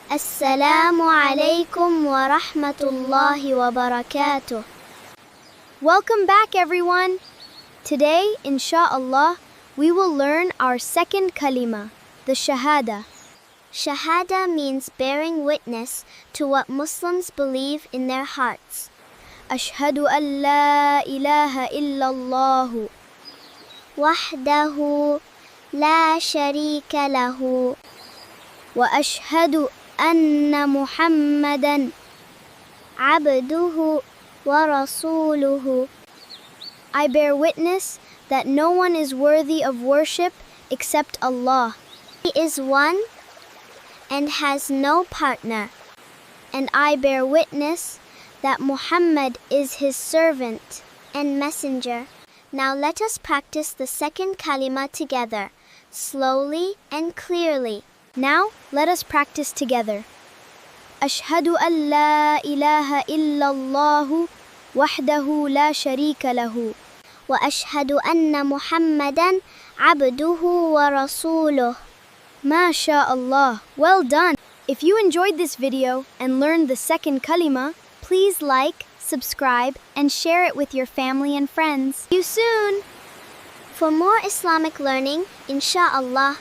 Assalamu alaikum wa rahmatullahi wa barakatuh. Welcome back, everyone. Today, insha'Allah, we will learn our second kalima, the Shahadah. Shahadah means bearing witness to what Muslims believe in their hearts. Ashhadu an la ilaha illallah wahdahu la sharika lahu wa ashhadu anna Muhammadan abduhu wa rasuluhu. I bear witness that no one is worthy of worship except Allah. He is one and has no partner. And I bear witness that Muhammad is his servant and messenger. Now let us practice the second kalima together, slowly and clearly. Now let us practice together. Ashhadu an la ilaha illallah wahdahu la sharika lahu wa ashhadu anna Muhammadan abduhu wa rasuluh. MashaAllah, well done! If you enjoyed this video and learned the second kalima, please like, subscribe, and share it with your family and friends. See you soon! For more Islamic learning, insha'Allah,